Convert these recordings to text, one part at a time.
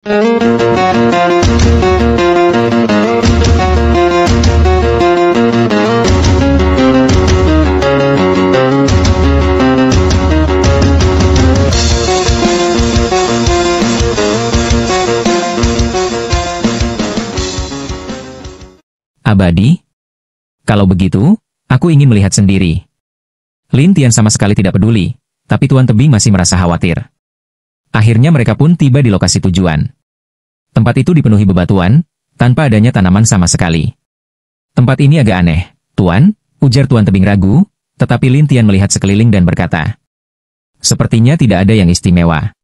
Abadi? Kalau begitu, aku ingin melihat sendiri. Lin Tian sama sekali tidak peduli, tapi Tuan Tebing masih merasa khawatir. Akhirnya mereka pun tiba di lokasi tujuan. Tempat itu dipenuhi bebatuan, tanpa adanya tanaman sama sekali. Tempat ini agak aneh, Tuan, ujar Tuan Tebing ragu, tetapi Lin Tian melihat sekeliling dan berkata, sepertinya tidak ada yang istimewa.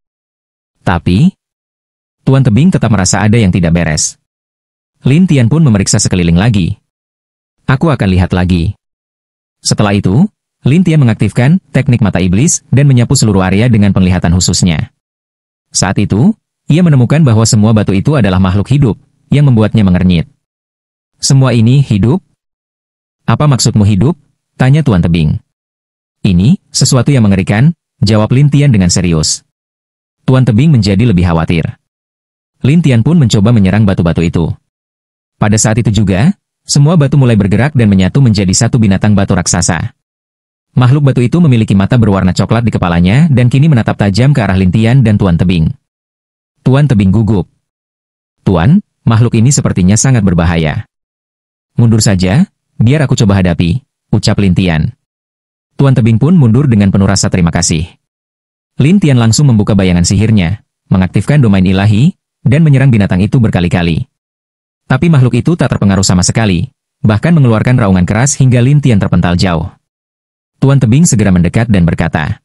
Tapi, Tuan Tebing tetap merasa ada yang tidak beres. Lin Tian pun memeriksa sekeliling lagi. Aku akan lihat lagi. Setelah itu, Lin Tian mengaktifkan teknik mata iblis dan menyapu seluruh area dengan penglihatan khususnya. Saat itu, ia menemukan bahwa semua batu itu adalah makhluk hidup, yang membuatnya mengernyit. Semua ini hidup? Apa maksudmu hidup? Tanya Tuan Tebing. Ini, sesuatu yang mengerikan, jawab Lin Tian dengan serius. Tuan Tebing menjadi lebih khawatir. Lin Tian pun mencoba menyerang batu-batu itu. Pada saat itu juga, semua batu mulai bergerak dan menyatu menjadi satu binatang batu raksasa. Makhluk batu itu memiliki mata berwarna coklat di kepalanya dan kini menatap tajam ke arah Lin Tian dan Tuan Tebing. Tuan Tebing gugup. Tuan, makhluk ini sepertinya sangat berbahaya. Mundur saja, biar aku coba hadapi, ucap Lin Tian. Tuan Tebing pun mundur dengan penuh rasa terima kasih. Lin Tian langsung membuka bayangan sihirnya, mengaktifkan domain ilahi, dan menyerang binatang itu berkali-kali. Tapi makhluk itu tak terpengaruh sama sekali, bahkan mengeluarkan raungan keras hingga Lin Tian terpental jauh. Tuan Tebing segera mendekat dan berkata,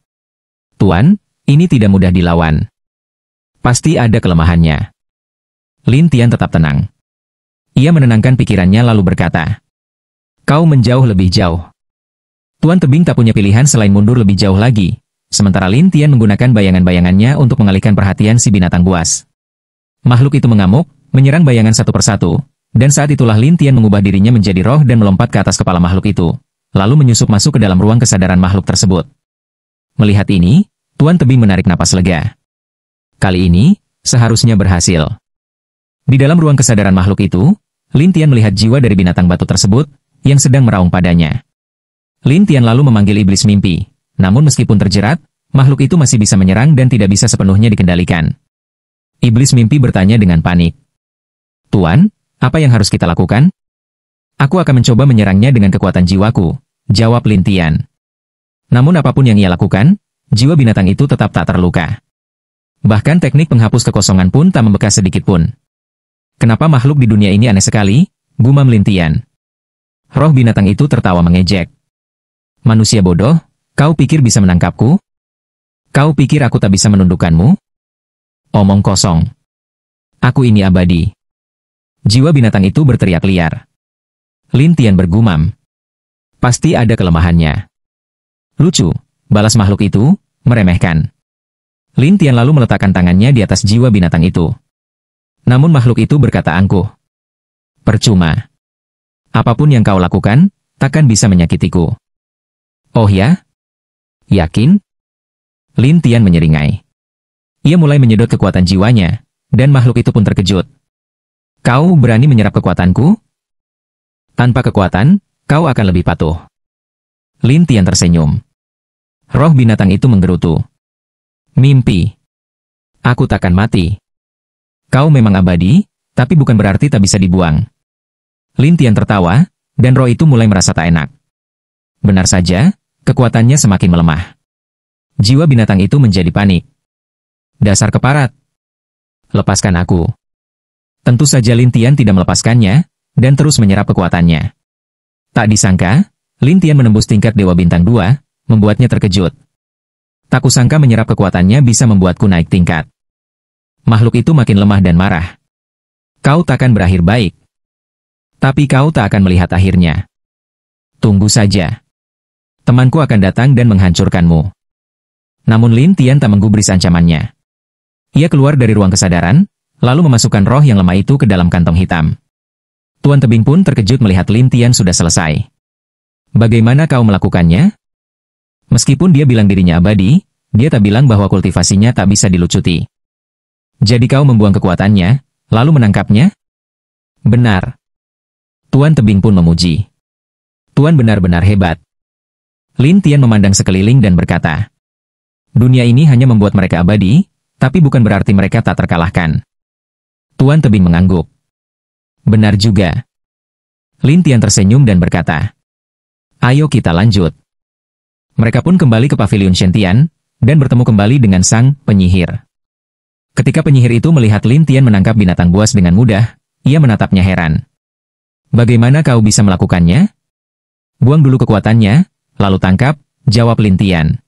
Tuan, ini tidak mudah dilawan. Pasti ada kelemahannya. Lin Tian tetap tenang. Ia menenangkan pikirannya lalu berkata, kau menjauh lebih jauh. Tuan Tebing tak punya pilihan selain mundur lebih jauh lagi, sementara Lin Tian menggunakan bayangan-bayangannya untuk mengalihkan perhatian si binatang buas. Makhluk itu mengamuk, menyerang bayangan satu persatu, dan saat itulah Lin Tian mengubah dirinya menjadi roh dan melompat ke atas kepala makhluk itu, lalu menyusup masuk ke dalam ruang kesadaran makhluk tersebut. Melihat ini, Tuan Tebing menarik napas lega. Kali ini, seharusnya berhasil. Di dalam ruang kesadaran makhluk itu, Lin Tian melihat jiwa dari binatang batu tersebut, yang sedang meraung padanya. Lin Tian lalu memanggil iblis mimpi, namun meskipun terjerat, makhluk itu masih bisa menyerang dan tidak bisa sepenuhnya dikendalikan. Iblis mimpi bertanya dengan panik. Tuan, apa yang harus kita lakukan? Aku akan mencoba menyerangnya dengan kekuatan jiwaku, jawab Lin Tian. Namun apapun yang ia lakukan, jiwa binatang itu tetap tak terluka. Bahkan teknik penghapus kekosongan pun tak membekas sedikit pun. Kenapa makhluk di dunia ini aneh sekali? Gumam Lin Tian. Roh binatang itu tertawa mengejek. Manusia bodoh, kau pikir bisa menangkapku? Kau pikir aku tak bisa menundukkanmu? Omong kosong. Aku ini abadi. Jiwa binatang itu berteriak liar. Lin Tian bergumam. Pasti ada kelemahannya. Lucu, balas makhluk itu, meremehkan. Lin Tian lalu meletakkan tangannya di atas jiwa binatang itu. Namun makhluk itu berkata angkuh. Percuma. Apapun yang kau lakukan, takkan bisa menyakitiku. Oh ya? Yakin? Lin Tian menyeringai. Ia mulai menyedot kekuatan jiwanya, dan makhluk itu pun terkejut. Kau berani menyerap kekuatanku? Tanpa kekuatan, kau akan lebih patuh. Lin Tian tersenyum. Roh binatang itu menggerutu. Mimpi. Aku takkan mati. Kau memang abadi, tapi bukan berarti tak bisa dibuang. Lin Tian tertawa, dan roh itu mulai merasa tak enak. Benar saja, kekuatannya semakin melemah. Jiwa binatang itu menjadi panik. Dasar keparat. Lepaskan aku. Tentu saja Lin Tian tidak melepaskannya, dan terus menyerap kekuatannya. Tak disangka, Lin Tian menembus tingkat Dewa Bintang 2, membuatnya terkejut. Tak kusangka menyerap kekuatannya bisa membuatku naik tingkat. Makhluk itu makin lemah dan marah. Kau takkan berakhir baik. Tapi kau tak akan melihat akhirnya. Tunggu saja. Temanku akan datang dan menghancurkanmu. Namun Lin Tian tak menggubris ancamannya. Ia keluar dari ruang kesadaran, lalu memasukkan roh yang lemah itu ke dalam kantong hitam. Tuan Tebing pun terkejut melihat Lin Tian sudah selesai. Bagaimana kau melakukannya? Meskipun dia bilang dirinya abadi, dia tak bilang bahwa kultivasinya tak bisa dilucuti. Jadi kau membuang kekuatannya, lalu menangkapnya? Benar. Tuan Tebing pun memuji. Tuan benar-benar hebat. Lin Tian memandang sekeliling dan berkata, dunia ini hanya membuat mereka abadi, tapi bukan berarti mereka tak terkalahkan. Tuan Tebing mengangguk. Benar juga. Lin Tian tersenyum dan berkata, ayo kita lanjut. Mereka pun kembali ke pavilion Shen-Tian, dan bertemu kembali dengan sang penyihir. Ketika penyihir itu melihat Lin Tian menangkap binatang buas dengan mudah, ia menatapnya heran. Bagaimana kau bisa melakukannya? Buang dulu kekuatannya, lalu tangkap, jawab Lin Tian.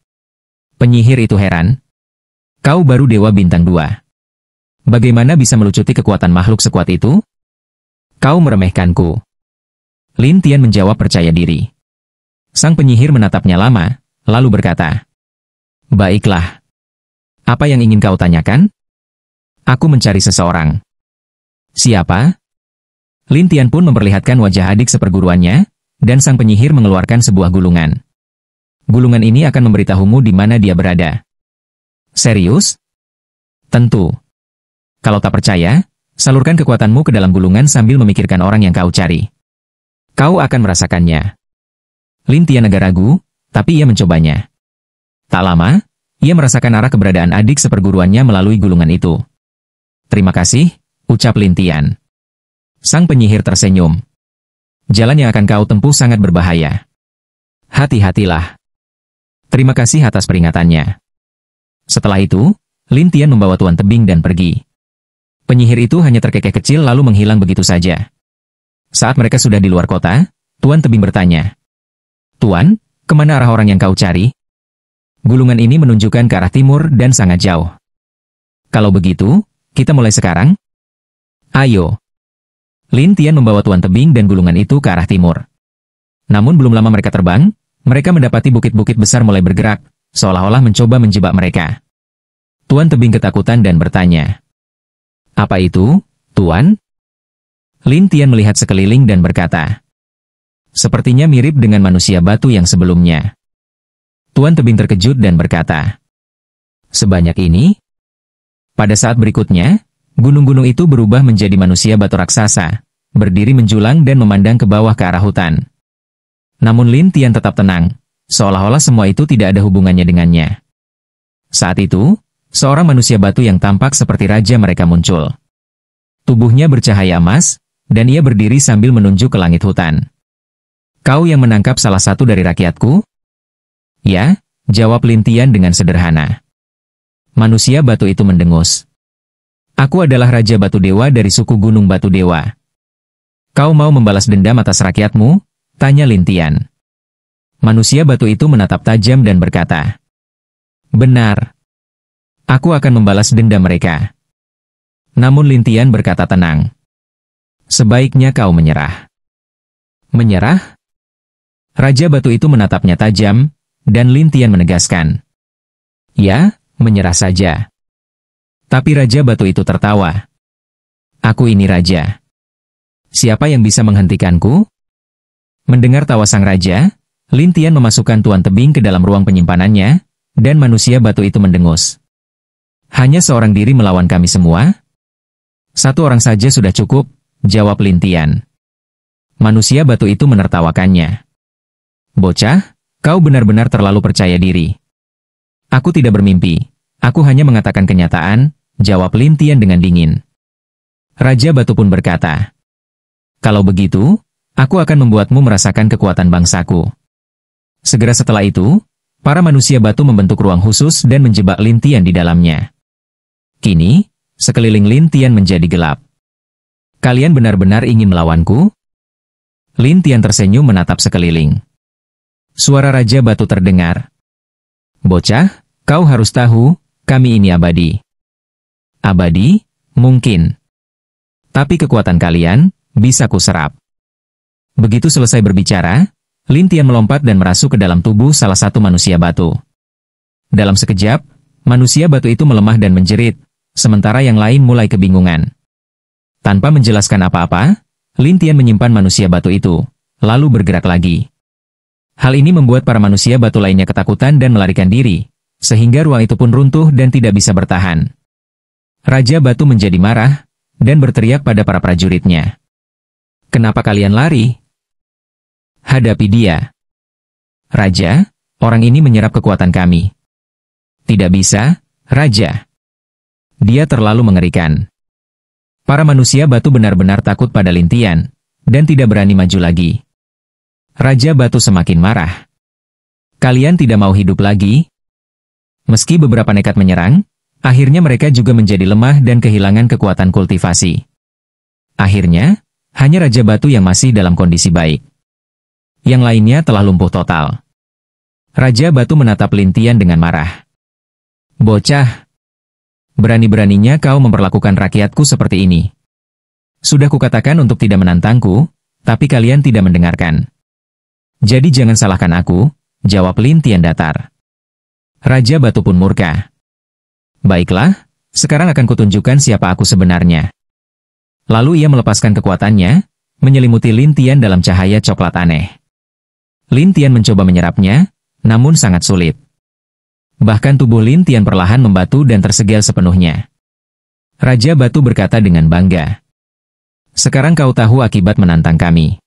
Penyihir itu heran. Kau baru Dewa Bintang 2. Bagaimana bisa melucuti kekuatan makhluk sekuat itu? Kau meremehkanku. Lin Tian menjawab percaya diri. Sang penyihir menatapnya lama, lalu berkata, baiklah. Apa yang ingin kau tanyakan? Aku mencari seseorang. Siapa? Lin Tian pun memperlihatkan wajah adik seperguruannya, dan sang penyihir mengeluarkan sebuah gulungan. Gulungan ini akan memberitahumu di mana dia berada. Serius? Tentu. Kalau tak percaya, salurkan kekuatanmu ke dalam gulungan sambil memikirkan orang yang kau cari. Kau akan merasakannya. Lin Tian agak ragu, tapi ia mencobanya. Tak lama, ia merasakan arah keberadaan adik seperguruannya melalui gulungan itu. Terima kasih, ucap Lin Tian. Sang penyihir tersenyum. Jalan yang akan kau tempuh sangat berbahaya. Hati-hatilah. Terima kasih atas peringatannya. Setelah itu, Lin Tian membawa Tuan Tebing dan pergi. Penyihir itu hanya terkekeh kecil lalu menghilang begitu saja. Saat mereka sudah di luar kota, Tuan Tebing bertanya, Tuan, kemana arah orang yang kau cari? Gulungan ini menunjukkan ke arah timur dan sangat jauh. Kalau begitu, kita mulai sekarang? Ayo. Lin Tian membawa Tuan Tebing dan gulungan itu ke arah timur. Namun belum lama mereka terbang, mereka mendapati bukit-bukit besar mulai bergerak, seolah-olah mencoba menjebak mereka. Tuan Tebing ketakutan dan bertanya, apa itu, Tuan? Lin Tian melihat sekeliling dan berkata, sepertinya mirip dengan manusia batu yang sebelumnya. Tuan Tebing terkejut dan berkata, sebanyak ini? Pada saat berikutnya, gunung-gunung itu berubah menjadi manusia batu raksasa, berdiri menjulang dan memandang ke bawah ke arah hutan. Namun Lin Tian tetap tenang, seolah-olah semua itu tidak ada hubungannya dengannya. Saat itu, seorang manusia batu yang tampak seperti raja mereka muncul. Tubuhnya bercahaya emas, dan ia berdiri sambil menunjuk ke langit hutan. Kau yang menangkap salah satu dari rakyatku? Ya, jawab Lin Tian dengan sederhana. Manusia batu itu mendengus. Aku adalah Raja Batu Dewa dari suku Gunung Batu Dewa. Kau mau membalas dendam atas rakyatmu? Tanya Lin Tian. Manusia batu itu menatap tajam dan berkata, benar. Aku akan membalas dendam mereka. Namun Lin Tian berkata tenang. Sebaiknya kau menyerah. Menyerah? Raja batu itu menatapnya tajam, dan Lin Tian menegaskan. Ya, menyerah saja. Tapi Raja batu itu tertawa. Aku ini raja. Siapa yang bisa menghentikanku? Mendengar tawa sang raja, Lin Tian memasukkan Tuan Tebing ke dalam ruang penyimpanannya, dan manusia batu itu mendengus. Hanya seorang diri melawan kami semua? Satu orang saja sudah cukup, jawab Lin Tian. Manusia batu itu menertawakannya. Bocah, kau benar-benar terlalu percaya diri. Aku tidak bermimpi, aku hanya mengatakan kenyataan, jawab Lin Tian dengan dingin. Raja batu pun berkata, kalau begitu, aku akan membuatmu merasakan kekuatan bangsaku. Segera setelah itu, para manusia batu membentuk ruang khusus dan menjebak Lin Tian di dalamnya. Kini, sekeliling Lin Tian menjadi gelap. Kalian benar-benar ingin melawanku? Lin Tian tersenyum menatap sekeliling. Suara Raja Batu terdengar. Bocah, kau harus tahu, kami ini abadi. Abadi? Mungkin. Tapi kekuatan kalian, bisa kuserap. Begitu selesai berbicara, Lin Tian melompat dan merasuk ke dalam tubuh salah satu manusia batu. Dalam sekejap, manusia batu itu melemah dan menjerit, sementara yang lain mulai kebingungan. Tanpa menjelaskan apa-apa, Lin Tian menyimpan manusia batu itu, lalu bergerak lagi. Hal ini membuat para manusia batu lainnya ketakutan dan melarikan diri, sehingga ruang itu pun runtuh dan tidak bisa bertahan. Raja Batu menjadi marah, dan berteriak pada para prajuritnya. "Kenapa kalian lari? Hadapi dia." "Raja, orang ini menyerap kekuatan kami." "Tidak bisa, Raja. Dia terlalu mengerikan." Para manusia batu benar-benar takut pada Lin Tian, dan tidak berani maju lagi. Raja Batu semakin marah. "Kalian tidak mau hidup lagi?" Meski beberapa nekat menyerang, akhirnya mereka juga menjadi lemah dan kehilangan kekuatan kultivasi. Akhirnya, hanya Raja Batu yang masih dalam kondisi baik. Yang lainnya telah lumpuh total. Raja Batu menatap Lin Tian dengan marah. "Bocah, berani-beraninya kau memperlakukan rakyatku seperti ini. Sudah kukatakan untuk tidak menantangku, tapi kalian tidak mendengarkan. Jadi jangan salahkan aku," jawab Lin Tian datar. Raja Batu pun murka. "Baiklah, sekarang akan kutunjukkan siapa aku sebenarnya." Lalu ia melepaskan kekuatannya, menyelimuti Lin Tian dalam cahaya coklat aneh. Lin Tian mencoba menyerapnya, namun sangat sulit. Bahkan tubuh Lin Tian perlahan membatu dan tersegel sepenuhnya. Raja Batu berkata dengan bangga, "Sekarang kau tahu akibat menantang kami."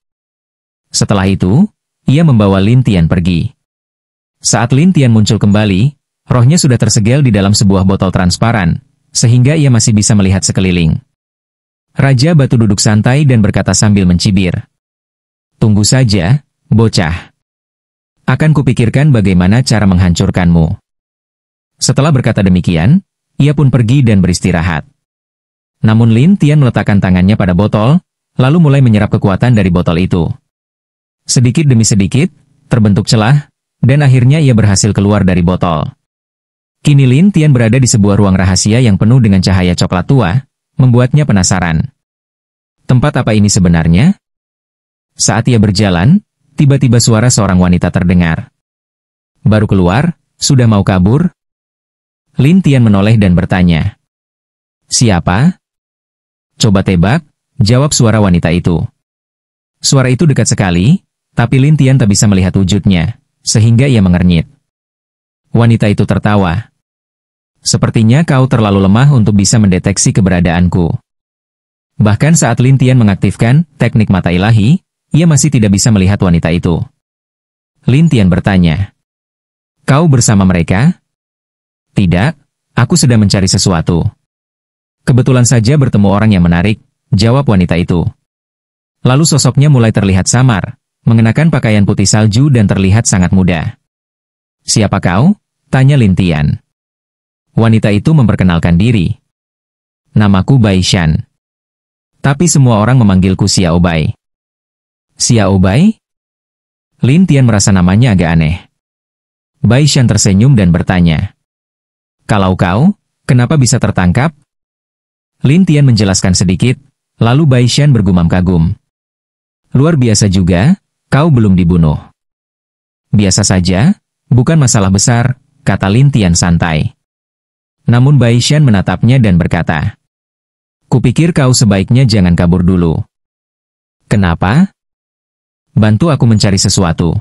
Setelah itu, ia membawa Lin Tian pergi. Saat Lin Tian muncul kembali, rohnya sudah tersegel di dalam sebuah botol transparan, sehingga ia masih bisa melihat sekeliling. Raja Batu duduk santai dan berkata sambil mencibir, "Tunggu saja, bocah. Akan kupikirkan bagaimana cara menghancurkanmu." Setelah berkata demikian, ia pun pergi dan beristirahat. Namun Lin Tian meletakkan tangannya pada botol, lalu mulai menyerap kekuatan dari botol itu. Sedikit demi sedikit, terbentuk celah, dan akhirnya ia berhasil keluar dari botol. Kini Lin Tian berada di sebuah ruang rahasia yang penuh dengan cahaya coklat tua, membuatnya penasaran. Tempat apa ini sebenarnya? Saat ia berjalan, tiba-tiba suara seorang wanita terdengar. "Baru keluar, sudah mau kabur?" Lin Tian menoleh dan bertanya, "Siapa?" "Coba tebak," jawab suara wanita itu. Suara itu dekat sekali, tapi Lin Tian tak bisa melihat wujudnya, sehingga ia mengernyit. Wanita itu tertawa. "Sepertinya kau terlalu lemah untuk bisa mendeteksi keberadaanku." Bahkan saat Lin Tian mengaktifkan teknik mata ilahi, ia masih tidak bisa melihat wanita itu. Lin Tian bertanya, "Kau bersama mereka?" "Tidak, aku sedang mencari sesuatu." "Kebetulan saja bertemu orang yang menarik," jawab wanita itu. Lalu sosoknya mulai terlihat samar, mengenakan pakaian putih salju dan terlihat sangat muda. "Siapa kau?" tanya Lin Tian. Wanita itu memperkenalkan diri. "Namaku Bai Shan. Tapi semua orang memanggilku Xiao Bai." "Xiao Bai?" Lin Tian merasa namanya agak aneh. Bai Shan tersenyum dan bertanya, "Kalau kau, kenapa bisa tertangkap?" Lin Tian menjelaskan sedikit, lalu Bai Shan bergumam kagum. "Luar biasa juga, kau belum dibunuh." "Biasa saja, bukan masalah besar," kata Lin Tian santai. Namun Bai Shan menatapnya dan berkata, "Kupikir kau sebaiknya jangan kabur dulu." "Kenapa?" "Bantu aku mencari sesuatu.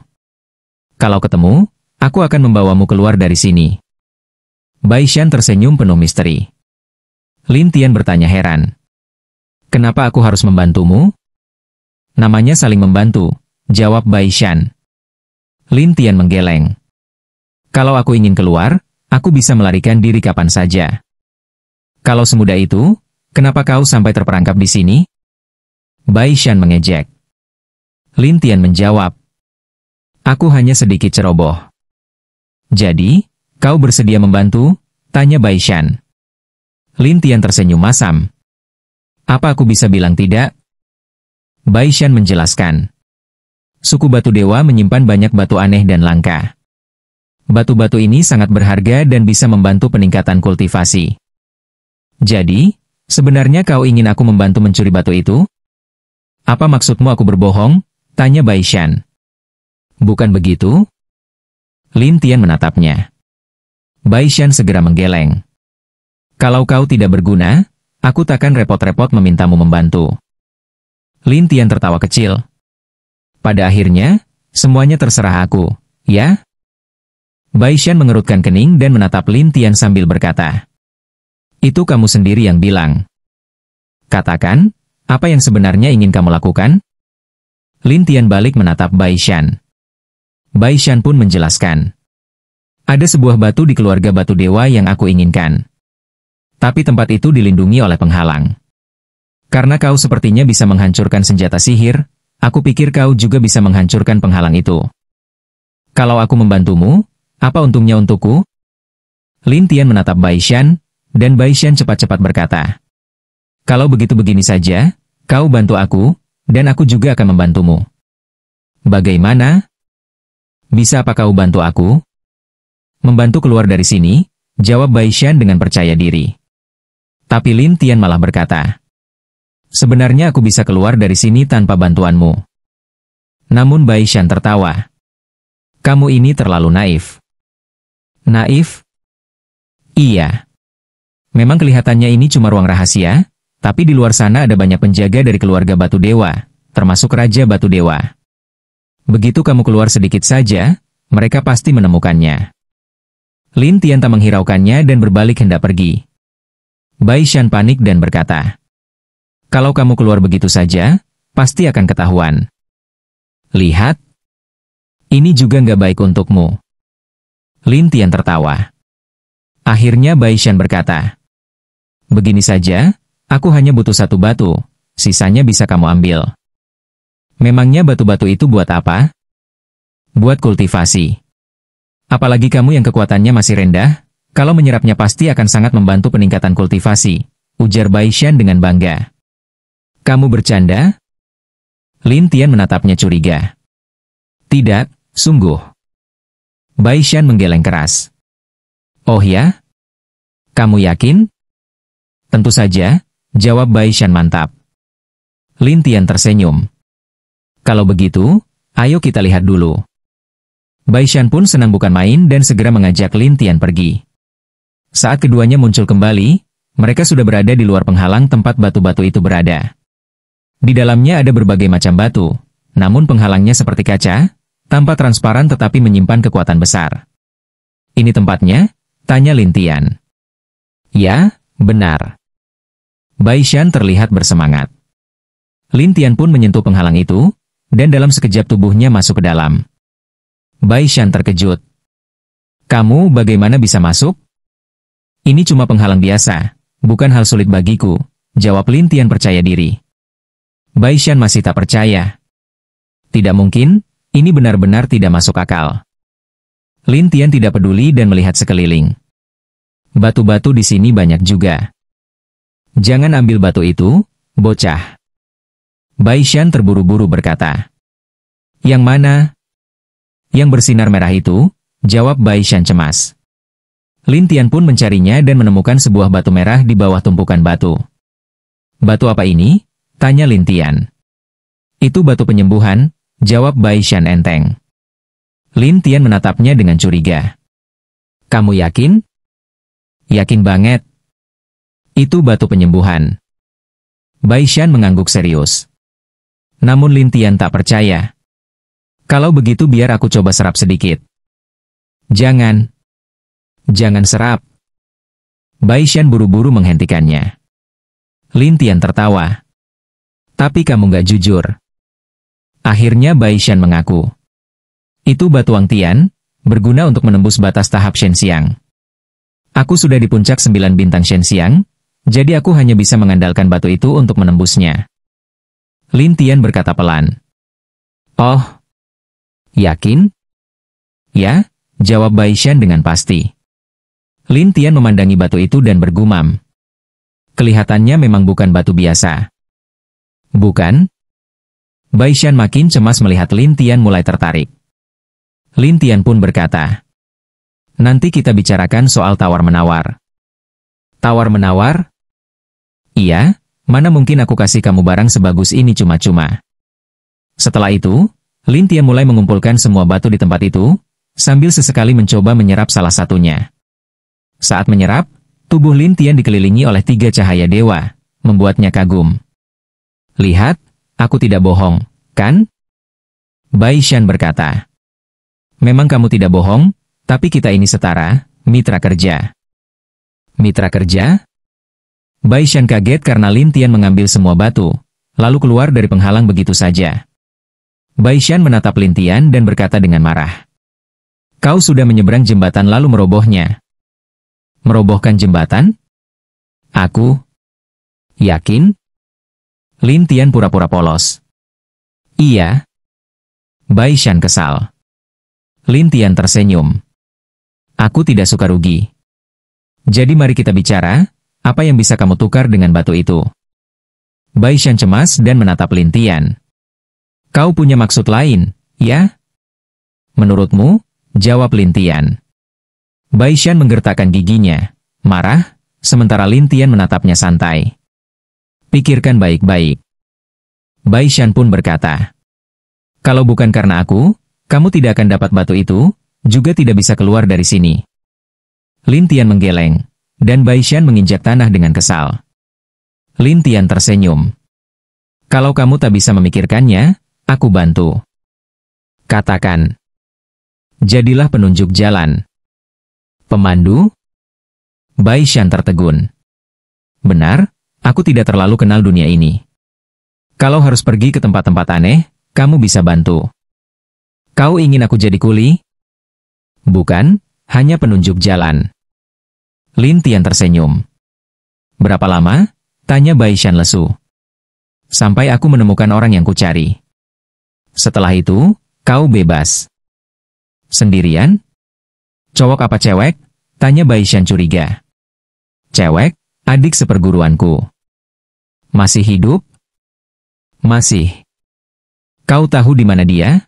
Kalau ketemu, aku akan membawamu keluar dari sini." Bai Shan tersenyum penuh misteri. Lin Tian bertanya heran, "Kenapa aku harus membantumu?" "Namanya saling membantu," jawab Bai Shan. Lin Tian menggeleng. "Kalau aku ingin keluar, aku bisa melarikan diri kapan saja. Kalau semudah itu, kenapa kau sampai terperangkap di sini?" Bai Shan mengejek. Lin Tian menjawab, "Aku hanya sedikit ceroboh." "Jadi, kau bersedia membantu?" tanya Bai Shan. Lin Tian tersenyum masam. "Apa aku bisa bilang tidak?" Bai Shan menjelaskan. Suku Batu Dewa menyimpan banyak batu aneh dan langka. Batu-batu ini sangat berharga dan bisa membantu peningkatan kultivasi. "Jadi, sebenarnya kau ingin aku membantu mencuri batu itu?" "Apa maksudmu aku berbohong?" tanya Bai Shan. "Bukan begitu?" Lin Tian menatapnya. Bai Shan segera menggeleng. "Kalau kau tidak berguna, aku takkan repot-repot memintamu membantu." Lin Tian tertawa kecil. "Pada akhirnya, semuanya terserah aku, ya?" Bai Shan mengerutkan kening dan menatap Lin Tian sambil berkata, Itu kamu sendiri yang bilang. Katakan, apa yang sebenarnya ingin kamu lakukan? Lin Tian balik menatap Bai Shan. Bai Shan pun menjelaskan. Ada sebuah batu di keluarga batu dewa yang aku inginkan. Tapi tempat itu dilindungi oleh penghalang. Karena kau sepertinya bisa menghancurkan senjata sihir, aku pikir kau juga bisa menghancurkan penghalang itu. Kalau aku membantumu, apa untungnya untukku? Lin Tian menatap Bai Shan, dan Bai Shan cepat-cepat berkata, kalau begitu begini saja, kau bantu aku, dan aku juga akan membantumu. Bagaimana? Bisa apa kau bantu aku? Membantu keluar dari sini, jawab Bai Shan dengan percaya diri. Tapi Lin Tian malah berkata, sebenarnya aku bisa keluar dari sini tanpa bantuanmu. Namun Bai Shan tertawa. Kamu ini terlalu naif. Naif? Iya. Memang kelihatannya ini cuma ruang rahasia, tapi di luar sana ada banyak penjaga dari keluarga Batu Dewa, termasuk Raja Batu Dewa. Begitu kamu keluar sedikit saja, mereka pasti menemukannya. Lin Tian tak menghiraukannya dan berbalik hendak pergi. Bai Shan panik dan berkata, kalau kamu keluar begitu saja, pasti akan ketahuan. Lihat, ini juga nggak baik untukmu. Lin Tian tertawa. Akhirnya Bai Shan berkata, begini saja, aku hanya butuh satu batu, sisanya bisa kamu ambil. Memangnya batu-batu itu buat apa? Buat kultivasi. Apalagi kamu yang kekuatannya masih rendah, kalau menyerapnya pasti akan sangat membantu peningkatan kultivasi, ujar Bai Shan dengan bangga. Kamu bercanda? Lin Tian menatapnya curiga. Tidak, sungguh. Bai Shan menggeleng keras. Oh ya? Kamu yakin? Tentu saja, jawab Bai Shan mantap. Lin Tian tersenyum. Kalau begitu, ayo kita lihat dulu. Bai Shan pun senang bukan main dan segera mengajak Lin Tian pergi. Saat keduanya muncul kembali, mereka sudah berada di luar penghalang tempat batu-batu itu berada. Di dalamnya ada berbagai macam batu, namun penghalangnya seperti kaca, tampak transparan tetapi menyimpan kekuatan besar. Ini tempatnya? Tanya Lin Tian. Ya, benar. Bai Shan terlihat bersemangat. Lin Tian pun menyentuh penghalang itu, dan dalam sekejap tubuhnya masuk ke dalam. Bai Shan terkejut. Kamu bagaimana bisa masuk? Ini cuma penghalang biasa, bukan hal sulit bagiku, jawab Lin Tian percaya diri. Bai Shan masih tak percaya. Tidak mungkin, ini benar-benar tidak masuk akal. Lin Tian tidak peduli dan melihat sekeliling. Batu-batu di sini banyak juga. Jangan ambil batu itu, bocah. Bai Shan terburu-buru berkata. Yang mana? Yang bersinar merah itu, jawab Bai Shan cemas. Lin Tian pun mencarinya dan menemukan sebuah batu merah di bawah tumpukan batu. Batu apa ini? Tanya Lin Tian. Itu batu penyembuhan, jawab Bai Shan enteng. Lin Tian menatapnya dengan curiga. Kamu yakin? Yakin banget. Itu batu penyembuhan. Bai Shan mengangguk serius. Namun Lin Tian tak percaya. Kalau begitu biar aku coba serap sedikit. Jangan. Jangan serap. Bai Shan buru-buru menghentikannya. Lin Tian tertawa. Tapi kamu nggak jujur. Akhirnya Bai Shan mengaku. Itu batu Wang Tian, berguna untuk menembus batas tahap Shen Xiang. Aku sudah di puncak 9 bintang Shen Xiang, jadi aku hanya bisa mengandalkan batu itu untuk menembusnya. Lin Tian berkata pelan. Oh, yakin? Ya, jawab Bai Shan dengan pasti. Lin Tian memandangi batu itu dan bergumam. Kelihatannya memang bukan batu biasa. Bukan? Bai Shan makin cemas melihat Lin Tian mulai tertarik. Lin Tian pun berkata, nanti kita bicarakan soal tawar-menawar. Tawar-menawar? Iya, mana mungkin aku kasih kamu barang sebagus ini cuma-cuma. Setelah itu, Lin Tian mulai mengumpulkan semua batu di tempat itu, sambil sesekali mencoba menyerap salah satunya. Saat menyerap, tubuh Lin Tian dikelilingi oleh 3 cahaya dewa, membuatnya kagum. Lihat, aku tidak bohong, kan? Bai Shan berkata. Memang kamu tidak bohong, tapi kita ini setara, mitra kerja. Mitra kerja? Bai Shan kaget karena Lin Tian mengambil semua batu, lalu keluar dari penghalang begitu saja. Bai Shan menatap Lin Tian dan berkata dengan marah. Kau sudah menyeberang jembatan lalu merobohnya. Merobohkan jembatan? Aku? Yakin? Lin Tian pura-pura polos. Iya. Bai Shan kesal. Lin Tian tersenyum. Aku tidak suka rugi. Jadi mari kita bicara, apa yang bisa kamu tukar dengan batu itu? Bai Shan cemas dan menatap Lin Tian. Kau punya maksud lain, ya? Menurutmu? Jawab Lin Tian. Bai Shan menggertakkan giginya, marah, sementara Lin Tian menatapnya santai. Pikirkan baik-baik. Bai Shan pun berkata, kalau bukan karena aku, kamu tidak akan dapat batu itu, juga tidak bisa keluar dari sini. Lin Tian menggeleng, dan Bai Shan menginjak tanah dengan kesal. Lin Tian tersenyum. Kalau kamu tak bisa memikirkannya, aku bantu. Katakan. Jadilah penunjuk jalan. Pemandu? Bai Shan tertegun. Benar, aku tidak terlalu kenal dunia ini. Kalau harus pergi ke tempat-tempat aneh, kamu bisa bantu. Kau ingin aku jadi kuli? Bukan, hanya penunjuk jalan. Lin Tian tersenyum. Berapa lama? Tanya Bai Shan lesu. Sampai aku menemukan orang yang kucari. Setelah itu, kau bebas. Sendirian? Cowok apa cewek? Tanya Bai Shan curiga. Cewek, adik seperguruanku. Masih hidup? Masih. Kau tahu di mana dia?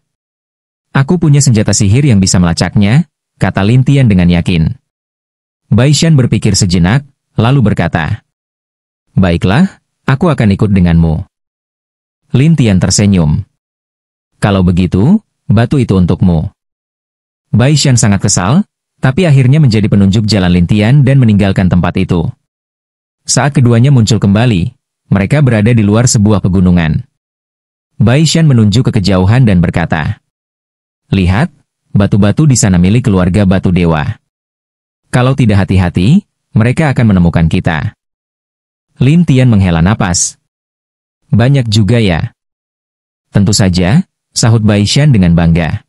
Aku punya senjata sihir yang bisa melacaknya, kata Lin Tian dengan yakin. Bai Shan berpikir sejenak, lalu berkata, baiklah, aku akan ikut denganmu. Lin Tian tersenyum. Kalau begitu, batu itu untukmu. Bai Shan sangat kesal, tapi akhirnya menjadi penunjuk jalan Lin Tian dan meninggalkan tempat itu. Saat keduanya muncul kembali, mereka berada di luar sebuah pegunungan. Bai Shan menunjuk ke kejauhan dan berkata, lihat, batu-batu di sana milik keluarga Batu Dewa. Kalau tidak hati-hati, mereka akan menemukan kita. Lin Tian menghela napas. Banyak juga ya. Tentu saja, sahut Bai Shan dengan bangga.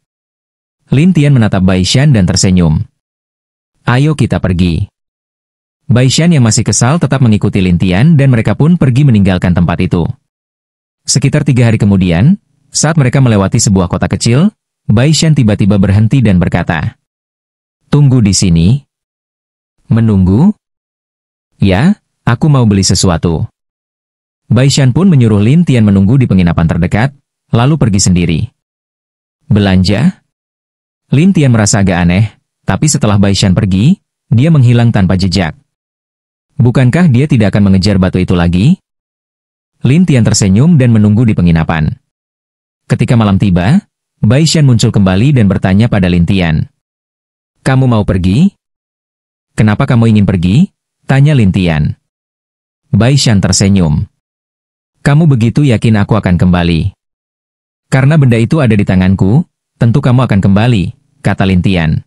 Lin Tian menatap Bai Shan dan tersenyum. Ayo kita pergi. Bai Shan yang masih kesal tetap mengikuti Lin Tian dan mereka pun pergi meninggalkan tempat itu. Sekitar 3 hari kemudian, saat mereka melewati sebuah kota kecil, Bai Shan tiba-tiba berhenti dan berkata, tunggu di sini. Menunggu? Ya, aku mau beli sesuatu. Bai Shan pun menyuruh Lin Tian menunggu di penginapan terdekat, lalu pergi sendiri. Belanja? Lin Tian merasa agak aneh, tapi setelah Bai Shan pergi, dia menghilang tanpa jejak. Bukankah dia tidak akan mengejar batu itu lagi? Lin Tian tersenyum dan menunggu di penginapan. Ketika malam tiba, Bai Shan muncul kembali dan bertanya pada Lin Tian. Kamu mau pergi? Kenapa kamu ingin pergi? Tanya Lin Tian. Bai Shan tersenyum. Kamu begitu yakin aku akan kembali? Karena benda itu ada di tanganku, tentu kamu akan kembali, kata Lin Tian.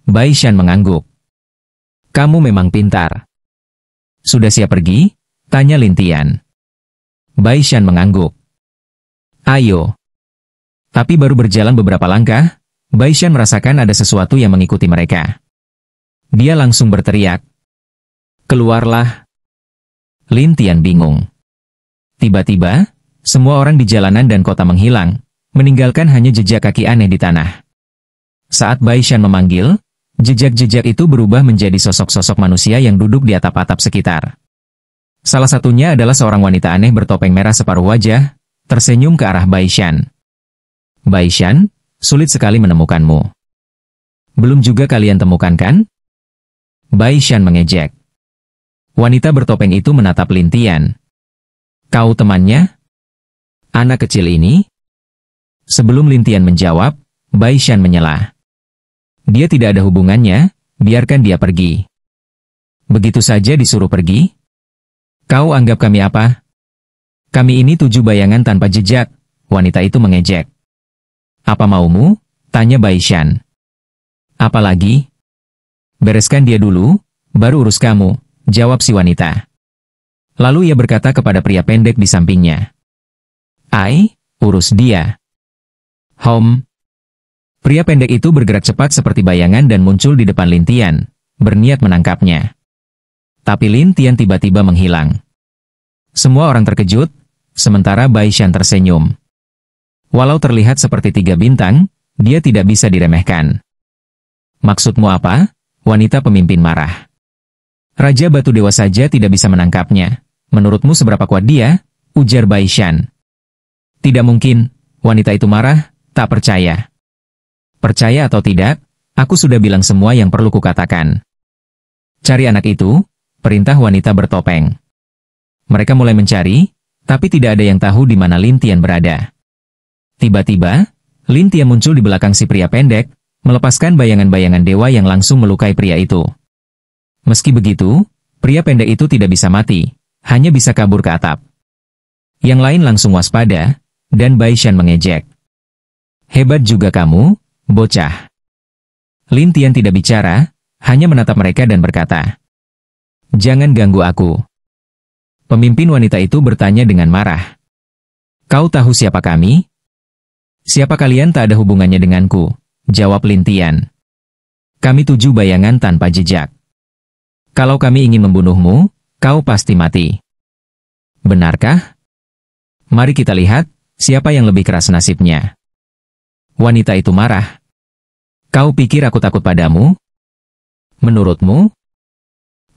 Bai Shan mengangguk. Kamu memang pintar. Sudah siap pergi? Tanya Lin Tian. Bai Shan mengangguk. Ayo. Tapi baru berjalan beberapa langkah, Bai Shan merasakan ada sesuatu yang mengikuti mereka. Dia langsung berteriak. Keluarlah. Lin Tian bingung. Tiba-tiba, semua orang di jalanan dan kota menghilang, meninggalkan hanya jejak kaki aneh di tanah. Saat Bai Shan memanggil, jejak-jejak itu berubah menjadi sosok-sosok manusia yang duduk di atap-atap sekitar. Salah satunya adalah seorang wanita aneh bertopeng merah separuh wajah, tersenyum ke arah Bai Shan. Bai Shan, sulit sekali menemukanmu. Belum juga kalian temukan kan? Bai Shan mengejek. Wanita bertopeng itu menatap Lin Tian. Kau temannya? Anak kecil ini? Sebelum Lin Tian menjawab, Bai Shan menyela. Dia tidak ada hubungannya, biarkan dia pergi. Begitu saja disuruh pergi? Kau anggap kami apa? Kami ini 7 bayangan tanpa jejak, wanita itu mengejek. Apa maumu? Tanya Bai Shan. Apalagi? Bereskan dia dulu, baru urus kamu, jawab si wanita. Lalu ia berkata kepada pria pendek di sampingnya. "Ai, urus dia." Pria pendek itu bergerak cepat seperti bayangan dan muncul di depan Lin Tian, berniat menangkapnya. Tapi Lin Tian tiba-tiba menghilang. Semua orang terkejut, sementara Bai Shan tersenyum. Walau terlihat seperti 3 bintang, dia tidak bisa diremehkan. "Maksudmu apa?" Wanita pemimpin marah. "Raja Batu Dewa saja tidak bisa menangkapnya. Menurutmu seberapa kuat dia?" ujar Bai Shan. "Tidak mungkin," wanita itu marah, "tak percaya." "Percaya atau tidak, aku sudah bilang semua yang perlu kukatakan." "Cari anak itu," perintah wanita bertopeng. Mereka mulai mencari, tapi tidak ada yang tahu di mana Lin Tian berada. Tiba-tiba, Lin Tian muncul di belakang si pria pendek, melepaskan bayangan-bayangan dewa yang langsung melukai pria itu. Meski begitu, pria pendek itu tidak bisa mati, hanya bisa kabur ke atap. Yang lain langsung waspada, dan Bai Shan mengejek. "Hebat juga kamu, bocah." Lin Tian tidak bicara, hanya menatap mereka dan berkata, "Jangan ganggu aku." Pemimpin wanita itu bertanya dengan marah. "Kau tahu siapa kami?" "Siapa kalian tak ada hubungannya denganku," jawab Lin Tian. "Kami 7 bayangan tanpa jejak. Kalau kami ingin membunuhmu, kau pasti mati." "Benarkah? Mari kita lihat, siapa yang lebih keras nasibnya." Wanita itu marah. "Kau pikir aku takut padamu? Menurutmu?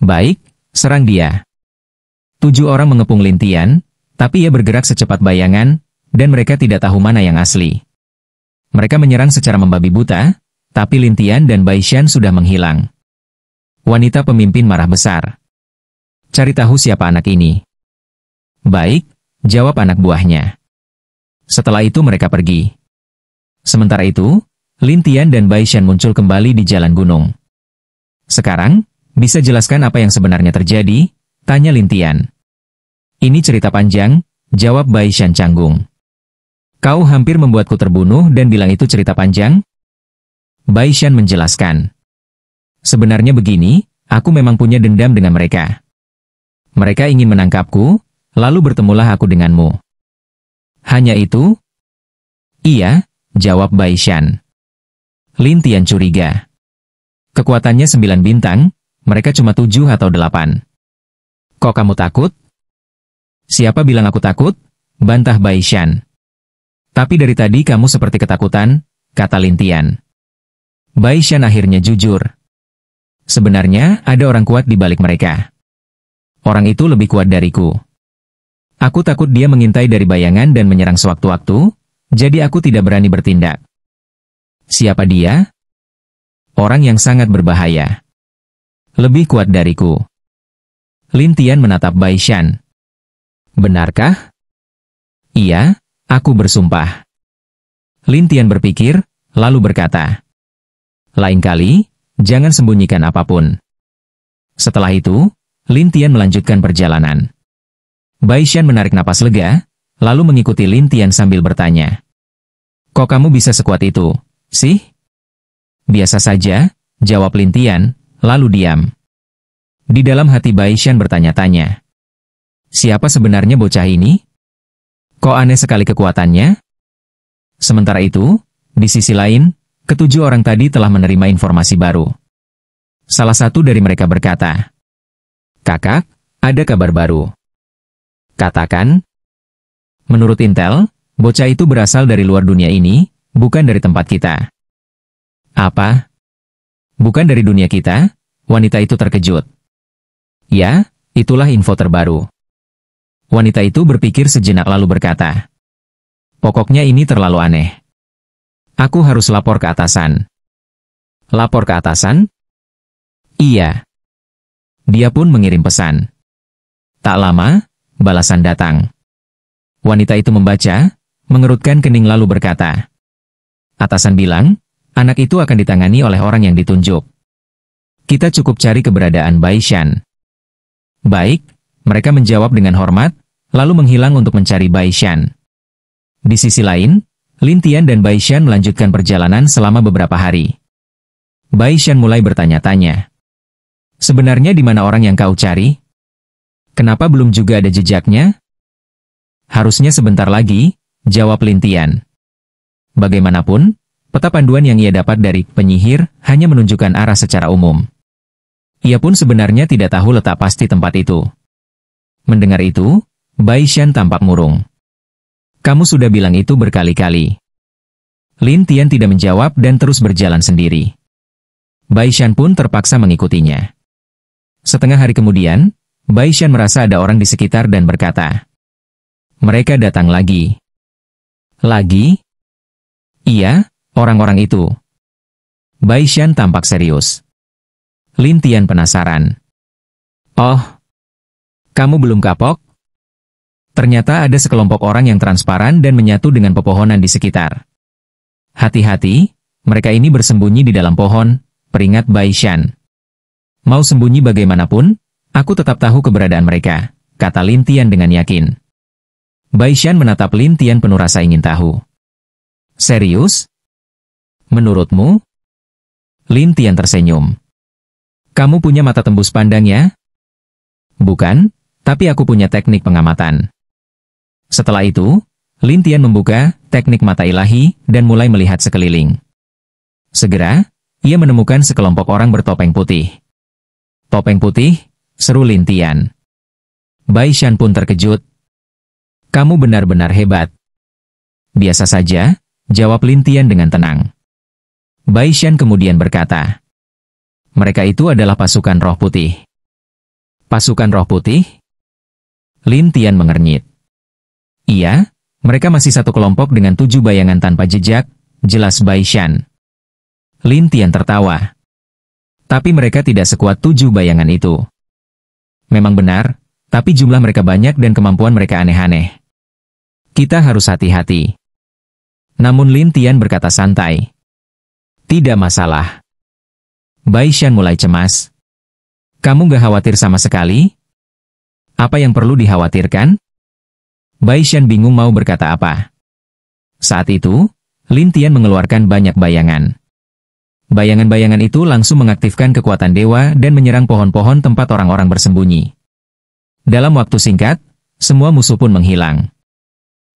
Baik, serang dia." 7 orang mengepung Lin Tian, tapi ia bergerak secepat bayangan, dan mereka tidak tahu mana yang asli. Mereka menyerang secara membabi buta, tapi Lin Tian dan Bai Shan sudah menghilang. Wanita pemimpin marah besar. "Cari tahu siapa anak ini." "Baik," jawab anak buahnya. Setelah itu mereka pergi. Sementara itu, Lin Tian dan Bai Shan muncul kembali di jalan gunung. "Sekarang, bisa jelaskan apa yang sebenarnya terjadi?" tanya Lin Tian. "Ini cerita panjang," jawab Bai Shan canggung. "Kau hampir membuatku terbunuh dan bilang itu cerita panjang?" Bai Shan menjelaskan. "Sebenarnya begini, aku memang punya dendam dengan mereka. Mereka ingin menangkapku, lalu bertemulah aku denganmu." "Hanya itu?" "Iya," jawab Bai Shan. Lin Tian curiga. Kekuatannya 9 bintang, mereka cuma 7 atau 8. "Kok kamu takut?" "Siapa bilang aku takut?" bantah Bai Shan. "Tapi dari tadi kamu seperti ketakutan," kata Lin Tian. Bai Shan akhirnya jujur. "Sebenarnya, ada orang kuat di balik mereka. Orang itu lebih kuat dariku. Aku takut dia mengintai dari bayangan dan menyerang sewaktu-waktu, jadi aku tidak berani bertindak." "Siapa dia?" "Orang yang sangat berbahaya. Lebih kuat dariku." Lin Tian menatap Bai Shan. "Benarkah?" "Iya, aku bersumpah." Lin Tian berpikir, lalu berkata, "Lain kali, jangan sembunyikan apapun." Setelah itu, Lin Tian melanjutkan perjalanan. Bai Shan menarik napas lega, lalu mengikuti Lin Tian sambil bertanya, "Kok kamu bisa sekuat itu, sih?" "Biasa saja," jawab Lin Tian, lalu diam. Di dalam hati Bai Shan bertanya-tanya, "Siapa sebenarnya bocah ini? Kok aneh sekali kekuatannya?" Sementara itu, di sisi lain, ke-7 orang tadi telah menerima informasi baru. Salah satu dari mereka berkata, "Kakak, ada kabar baru." "Katakan." "Menurut intel, bocah itu berasal dari luar dunia ini, bukan dari tempat kita." "Apa? Bukan dari dunia kita?" Wanita itu terkejut. "Ya, itulah info terbaru." Wanita itu berpikir sejenak lalu berkata, "Pokoknya ini terlalu aneh. Aku harus lapor ke atasan." "Lapor ke atasan?" "Iya." Dia pun mengirim pesan. Tak lama, balasan datang. Wanita itu membaca, mengerutkan kening lalu berkata, "Atasan bilang, anak itu akan ditangani oleh orang yang ditunjuk. Kita cukup cari keberadaan Bai Shan." "Baik," mereka menjawab dengan hormat, lalu menghilang untuk mencari Bai Shan. Di sisi lain, Lin Tian dan Bai Shan melanjutkan perjalanan selama beberapa hari. Bai Shan mulai bertanya-tanya, "Sebenarnya di mana orang yang kau cari?" Kenapa belum juga ada jejaknya? Harusnya sebentar lagi, jawab Lin Tian. Bagaimanapun, peta panduan yang ia dapat dari penyihir hanya menunjukkan arah secara umum. Ia pun sebenarnya tidak tahu letak pasti tempat itu. Mendengar itu, Bai Shan tampak murung. Kamu sudah bilang itu berkali-kali. Lin Tian tidak menjawab dan terus berjalan sendiri. Bai Shan pun terpaksa mengikutinya. Setengah hari kemudian, Bai Shan merasa ada orang di sekitar dan berkata, "Mereka datang lagi." Lagi? Iya, orang-orang itu. Bai Shan tampak serius. Lin Tian penasaran. "Oh, kamu belum kapok?" Ternyata ada sekelompok orang yang transparan dan menyatu dengan pepohonan di sekitar. "Hati-hati, mereka ini bersembunyi di dalam pohon," peringat Bai Shan. "Mau sembunyi bagaimanapun, aku tetap tahu keberadaan mereka," kata Lin Tian dengan yakin. Bai Shan menatap Lin Tian penuh rasa ingin tahu. "Serius? Menurutmu?" Lin Tian tersenyum. "Kamu punya mata tembus pandang ya?" "Bukan, tapi aku punya teknik pengamatan." Setelah itu, Lin Tian membuka teknik mata ilahi dan mulai melihat sekeliling. Segera, ia menemukan sekelompok orang bertopeng putih. "Topeng putih?" seru Lin Tian. Bai Shan pun terkejut. "Kamu benar-benar hebat." "Biasa saja," jawab Lin Tian dengan tenang. Bai Shan kemudian berkata, "Mereka itu adalah pasukan roh putih." "Pasukan roh putih?" Lin Tian mengernyit. "Iya, mereka masih satu kelompok dengan 7 bayangan tanpa jejak," jelas Bai Shan. Lin Tian tertawa. "Tapi mereka tidak sekuat 7 bayangan itu." "Memang benar, tapi jumlah mereka banyak dan kemampuan mereka aneh-aneh. Kita harus hati-hati." Namun Lin Tian berkata santai, "Tidak masalah." Bai Shan mulai cemas. "Kamu gak khawatir sama sekali? Apa yang perlu dikhawatirkan?" Bai Shan bingung mau berkata apa. Saat itu, Lin Tian mengeluarkan banyak bayangan. Bayangan-bayangan itu langsung mengaktifkan kekuatan dewa dan menyerang pohon-pohon tempat orang-orang bersembunyi. Dalam waktu singkat, semua musuh pun menghilang.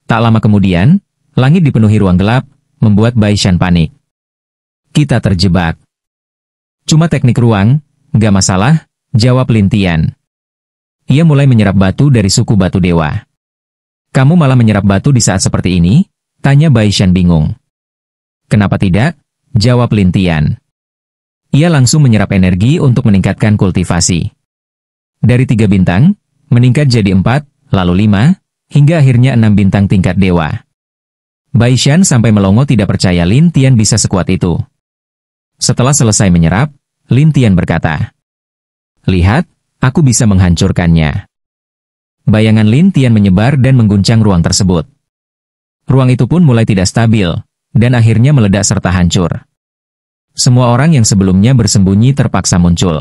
Tak lama kemudian, langit dipenuhi ruang gelap, membuat Bai Shan panik. "Kita terjebak." "Cuma teknik ruang, gak masalah," jawab Lin Tian. Ia mulai menyerap batu dari suku batu dewa. "Kamu malah menyerap batu di saat seperti ini?" tanya Bai Shan bingung. "Kenapa tidak?" jawab Lin Tian. Ia langsung menyerap energi untuk meningkatkan kultivasi. Dari 3 bintang, meningkat jadi 4, lalu 5, hingga akhirnya 6 bintang tingkat dewa. Bai Shan sampai melongo tidak percaya Lin Tian bisa sekuat itu. Setelah selesai menyerap, Lin Tian berkata, "Lihat, aku bisa menghancurkannya." Bayangan Lin Tian menyebar dan mengguncang ruang tersebut. Ruang itu pun mulai tidak stabil, dan akhirnya meledak serta hancur. Semua orang yang sebelumnya bersembunyi terpaksa muncul.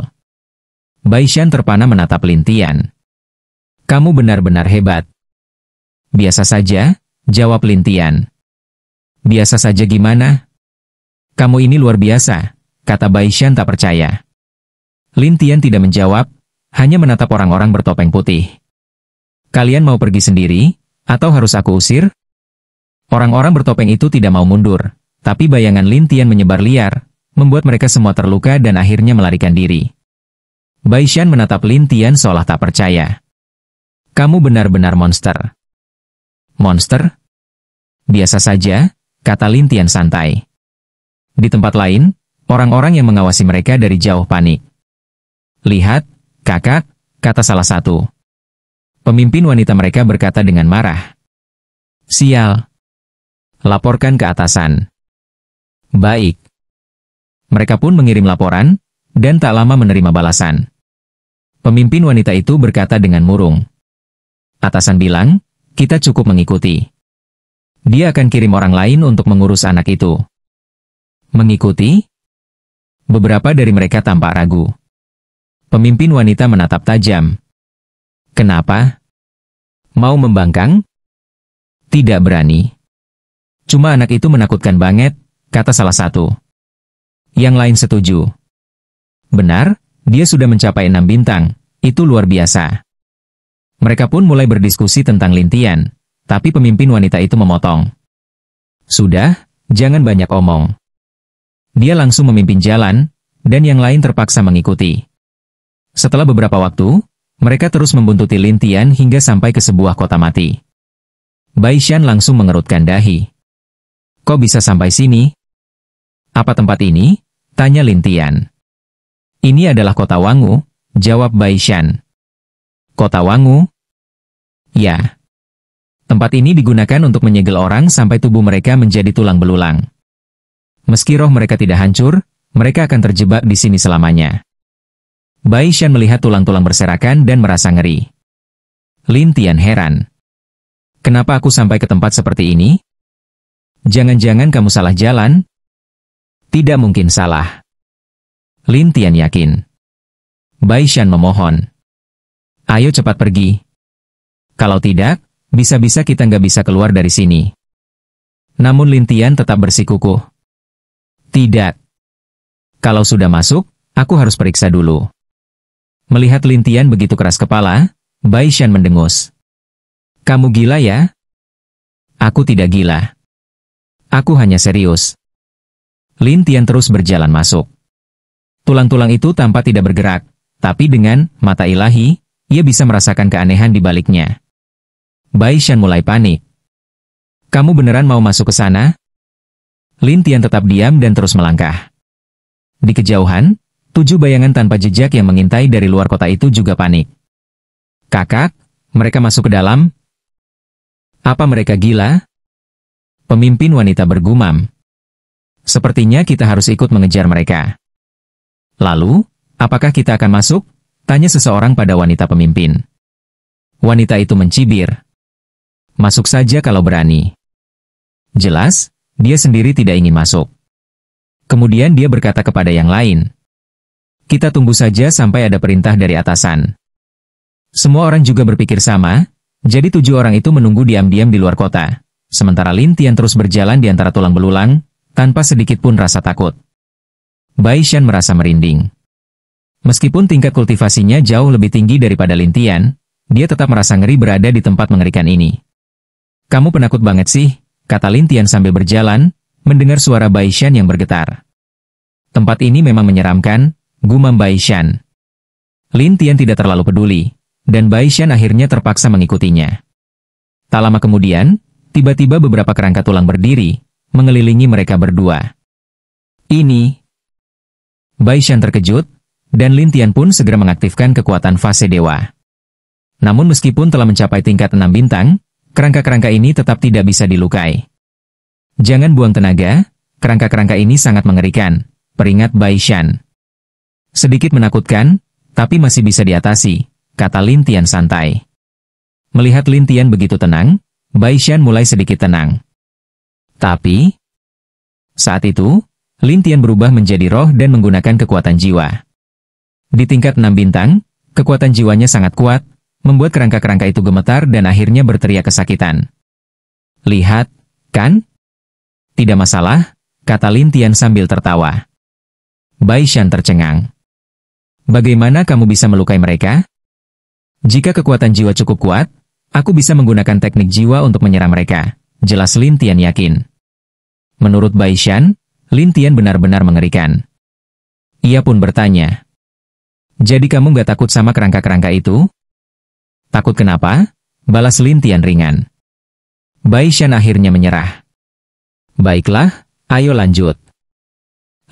Bai Shan terpana menatap Lin Tian. "Kamu benar-benar hebat." "Biasa saja," jawab Lin Tian. "Biasa saja gimana? Kamu ini luar biasa," kata Bai Shan tak percaya. Lin Tian tidak menjawab, hanya menatap orang-orang bertopeng putih. "Kalian mau pergi sendiri, atau harus aku usir?" Orang-orang bertopeng itu tidak mau mundur, tapi bayangan Lin Tian menyebar liar, membuat mereka semua terluka dan akhirnya melarikan diri. Bai Shan menatap Lin Tian seolah tak percaya. "Kamu benar-benar monster." "Monster? Biasa saja," kata Lin Tian santai. Di tempat lain, orang-orang yang mengawasi mereka dari jauh panik. "Lihat, kakak," kata salah satu. Pemimpin wanita mereka berkata dengan marah. "Sial. Laporkan ke atasan." "Baik." Mereka pun mengirim laporan, dan tak lama menerima balasan. Pemimpin wanita itu berkata dengan murung. "Atasan bilang, kita cukup mengikuti. Dia akan kirim orang lain untuk mengurus anak itu." "Mengikuti?" Beberapa dari mereka tampak ragu. Pemimpin wanita menatap tajam. "Kenapa? Mau membangkang?" "Tidak berani. Cuma anak itu menakutkan banget," kata salah satu. Yang lain setuju. "Benar, dia sudah mencapai 6 bintang, itu luar biasa." Mereka pun mulai berdiskusi tentang Lin Tian, tapi pemimpin wanita itu memotong. Sudah, jangan banyak omong. Dia langsung memimpin jalan, dan yang lain terpaksa mengikuti. Setelah beberapa waktu, mereka terus membuntuti Lin Tian hingga sampai ke sebuah kota mati. Bai Shan langsung mengerutkan dahi. Kok bisa sampai sini? Apa tempat ini? Tanya Lin Tian. Ini adalah kota Wangu, jawab Bai Shan. Kota Wangu? Ya. Tempat ini digunakan untuk menyegel orang sampai tubuh mereka menjadi tulang belulang. Meski roh mereka tidak hancur, mereka akan terjebak di sini selamanya. Bai Shan melihat tulang-tulang berserakan dan merasa ngeri. Lin Tian heran. Kenapa aku sampai ke tempat seperti ini? Jangan-jangan kamu salah jalan? Tidak mungkin salah. Lin Tian yakin. Bai Shan memohon. Ayo cepat pergi. Kalau tidak, bisa-bisa kita nggak bisa keluar dari sini. Namun Lin Tian tetap bersikukuh. Tidak. Kalau sudah masuk, aku harus periksa dulu. Melihat Lin Tian begitu keras kepala, Bai Shan mendengus. Kamu gila ya? Aku tidak gila. Aku hanya serius. Lin Tian terus berjalan masuk. Tulang-tulang itu tampak tidak bergerak, tapi dengan mata ilahi, ia bisa merasakan keanehan di baliknya. Bai Shan mulai panik. Kamu beneran mau masuk ke sana? Lin Tian tetap diam dan terus melangkah. Di kejauhan, 7 bayangan tanpa jejak yang mengintai dari luar kota itu juga panik. Kakak, mereka masuk ke dalam? Apa mereka gila? Pemimpin wanita bergumam. Sepertinya kita harus ikut mengejar mereka. Lalu, apakah kita akan masuk? Tanya seseorang pada wanita pemimpin. Wanita itu mencibir. Masuk saja kalau berani. Jelas, dia sendiri tidak ingin masuk. Kemudian dia berkata kepada yang lain. Kita tunggu saja sampai ada perintah dari atasan. Semua orang juga berpikir sama, jadi 7 orang itu menunggu diam-diam di luar kota. Sementara Lin Tian terus berjalan di antara tulang belulang, tanpa sedikit pun rasa takut. Bai Shan merasa merinding. Meskipun tingkat kultivasinya jauh lebih tinggi daripada Lin Tian, dia tetap merasa ngeri berada di tempat mengerikan ini. Kamu penakut banget sih, kata Lin Tian sambil berjalan, mendengar suara Bai Shan yang bergetar. Tempat ini memang menyeramkan, gumam Bai Shan. Lin Tian tidak terlalu peduli, dan Bai Shan akhirnya terpaksa mengikutinya. Tak lama kemudian, tiba-tiba beberapa kerangka tulang berdiri, mengelilingi mereka berdua. Ini. Bai Shan terkejut, dan Lin Tian pun segera mengaktifkan kekuatan fase dewa. Namun meskipun telah mencapai tingkat 6 bintang, kerangka-kerangka ini tetap tidak bisa dilukai. Jangan buang tenaga, kerangka-kerangka ini sangat mengerikan, peringat Bai Shan. Sedikit menakutkan, tapi masih bisa diatasi, kata Lin Tian santai. Melihat Lin Tian begitu tenang, Bai Shan mulai sedikit tenang. Tapi, saat itu, Lin Tian berubah menjadi roh dan menggunakan kekuatan jiwa. Di tingkat 6 bintang, kekuatan jiwanya sangat kuat, membuat kerangka-kerangka itu gemetar dan akhirnya berteriak kesakitan. Lihat, kan? Tidak masalah, kata Lin Tian sambil tertawa. Bai Shan tercengang. Bagaimana kamu bisa melukai mereka? Jika kekuatan jiwa cukup kuat, aku bisa menggunakan teknik jiwa untuk menyerang mereka, jelas Lin Tian yakin. Menurut Bai Shan, Lin Tian benar-benar mengerikan. Ia pun bertanya, jadi kamu gak takut sama kerangka-kerangka itu? Takut kenapa? Balas Lin Tian ringan. Bai Shan akhirnya menyerah. Baiklah, ayo lanjut.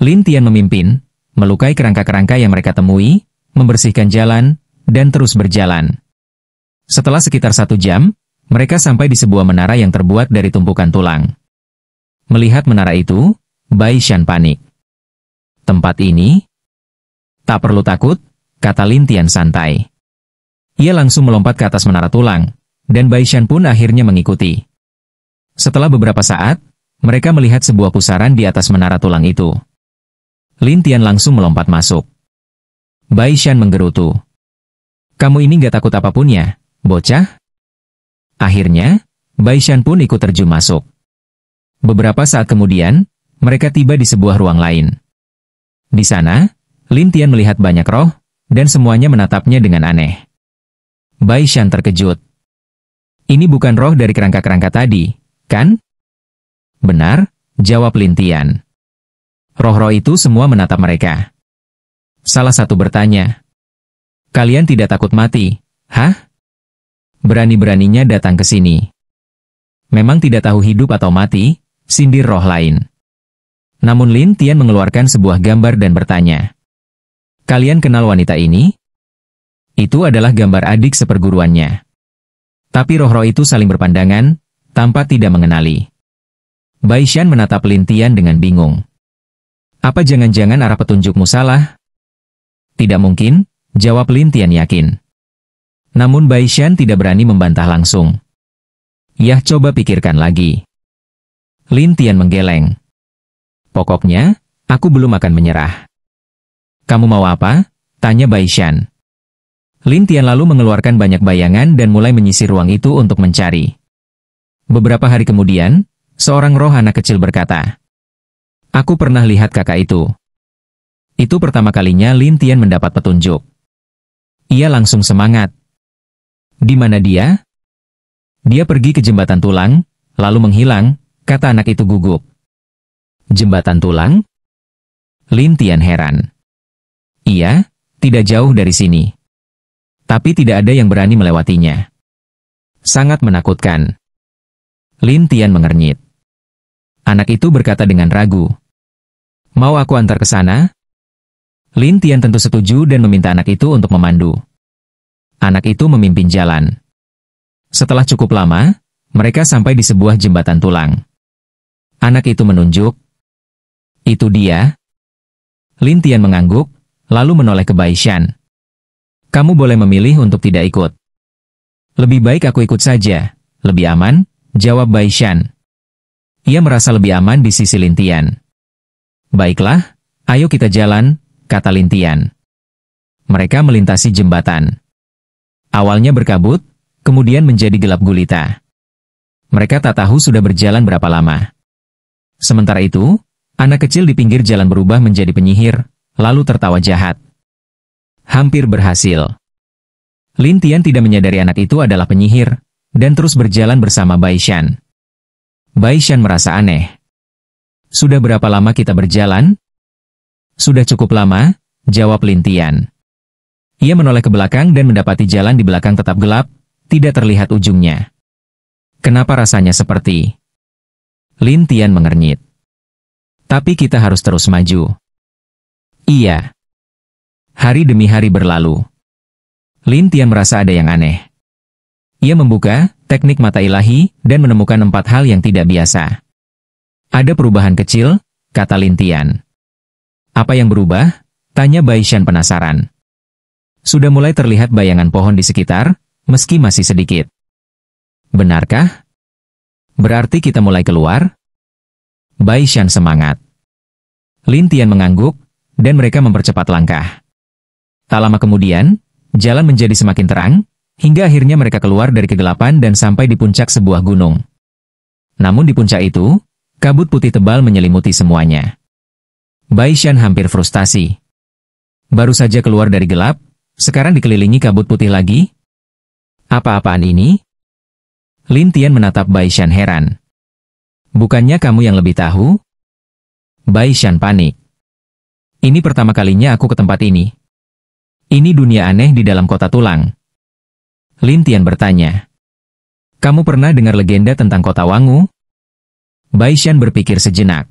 Lin Tian memimpin, melukai kerangka-kerangka yang mereka temui, membersihkan jalan, dan terus berjalan. Setelah sekitar 1 jam, mereka sampai di sebuah menara yang terbuat dari tumpukan tulang. Melihat menara itu, Bai Shan panik. Tempat ini? Tak perlu takut, kata Lin Tian santai. Ia langsung melompat ke atas menara tulang, dan Bai Shan pun akhirnya mengikuti. Setelah beberapa saat, mereka melihat sebuah pusaran di atas menara tulang itu. Lin Tian langsung melompat masuk. Bai Shan menggerutu. Kamu ini gak takut apapun ya, bocah? Akhirnya, Bai Shan pun ikut terjun masuk. Beberapa saat kemudian, mereka tiba di sebuah ruang lain. Di sana, Lin Tian melihat banyak roh, dan semuanya menatapnya dengan aneh. Bai Shan terkejut. Ini bukan roh dari kerangka-kerangka tadi, kan? Benar, jawab Lin Tian. Roh-roh itu semua menatap mereka. Salah satu bertanya, kalian tidak takut mati, hah? Berani-beraninya datang ke sini. Memang tidak tahu hidup atau mati, sindir roh lain. Namun Lin Tian mengeluarkan sebuah gambar dan bertanya, kalian kenal wanita ini? Itu adalah gambar adik seperguruannya. Tapi roh-roh itu saling berpandangan, tanpa tidak mengenali. Bai Shan menatap Lin Tian dengan bingung. Apa jangan-jangan arah petunjukmu salah? Tidak mungkin, jawab Lin Tian yakin. Namun Bai Shan tidak berani membantah langsung. Yah, coba pikirkan lagi. Lin Tian menggeleng. Pokoknya, aku belum akan menyerah. Kamu mau apa? Tanya Bai Shan. Lin Tian lalu mengeluarkan banyak bayangan dan mulai menyisir ruang itu untuk mencari. Beberapa hari kemudian, seorang roh anak kecil berkata, aku pernah lihat kakak itu. Itu pertama kalinya Lin Tian mendapat petunjuk. Ia langsung semangat. Di mana dia? Dia pergi ke jembatan tulang, lalu menghilang, kata anak itu gugup. Jembatan tulang? Lin Tian heran. Iya, tidak jauh dari sini. Tapi tidak ada yang berani melewatinya. Sangat menakutkan. Lin Tian mengernyit. Anak itu berkata dengan ragu. Mau aku antar ke sana? Lin Tian tentu setuju dan meminta anak itu untuk memandu. Anak itu memimpin jalan. Setelah cukup lama, mereka sampai di sebuah jembatan tulang. Anak itu menunjuk. Itu dia. Lin Tian mengangguk, lalu menoleh ke Bai Shan. Kamu boleh memilih untuk tidak ikut. Lebih baik aku ikut saja, lebih aman, jawab Bai Shan. Ia merasa lebih aman di sisi Lin Tian. Baiklah, ayo kita jalan, kata Lin Tian. Mereka melintasi jembatan. Awalnya berkabut, kemudian menjadi gelap gulita. Mereka tak tahu sudah berjalan berapa lama. Sementara itu, anak kecil di pinggir jalan berubah menjadi penyihir, lalu tertawa jahat. Hampir berhasil. Lin Tian tidak menyadari anak itu adalah penyihir, dan terus berjalan bersama Bai Shan. Bai Shan merasa aneh. Sudah berapa lama kita berjalan? Sudah cukup lama, jawab Lin Tian. Ia menoleh ke belakang dan mendapati jalan di belakang tetap gelap, tidak terlihat ujungnya. Kenapa rasanya seperti? Lin Tian mengernyit. Tapi kita harus terus maju. Iya. Hari demi hari berlalu. Lin Tian merasa ada yang aneh. Ia membuka teknik mata ilahi dan menemukan 4 hal yang tidak biasa. Ada perubahan kecil, kata Lin Tian. Apa yang berubah? Tanya Bai Shan penasaran. Sudah mulai terlihat bayangan pohon di sekitar, meski masih sedikit. Benarkah? Berarti kita mulai keluar? Bai Shan semangat. Lin Tian mengangguk, dan mereka mempercepat langkah. Tak lama kemudian, jalan menjadi semakin terang, hingga akhirnya mereka keluar dari kegelapan dan sampai di puncak sebuah gunung. Namun di puncak itu, kabut putih tebal menyelimuti semuanya. Bai Shan hampir frustasi. Baru saja keluar dari gelap, sekarang dikelilingi kabut putih lagi? Apa-apaan ini? Lin Tian menatap Bai Shan heran. Bukannya kamu yang lebih tahu? Bai Shan panik. Ini pertama kalinya aku ke tempat ini. Ini dunia aneh di dalam kota tulang. Lin Tian bertanya. Kamu pernah dengar legenda tentang kota Wangu? Bai Shan berpikir sejenak.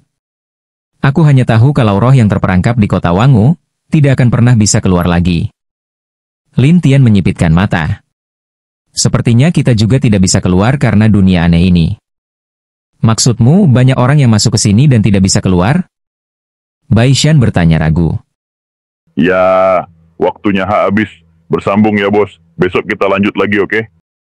Aku hanya tahu kalau roh yang terperangkap di kota Wangu tidak akan pernah bisa keluar lagi. Lin Tian menyipitkan mata. Sepertinya kita juga tidak bisa keluar karena dunia aneh ini. Maksudmu banyak orang yang masuk ke sini dan tidak bisa keluar? Bai Shan bertanya ragu. Ya, waktunya habis. Bersambung ya bos. Besok kita lanjut lagi, oke?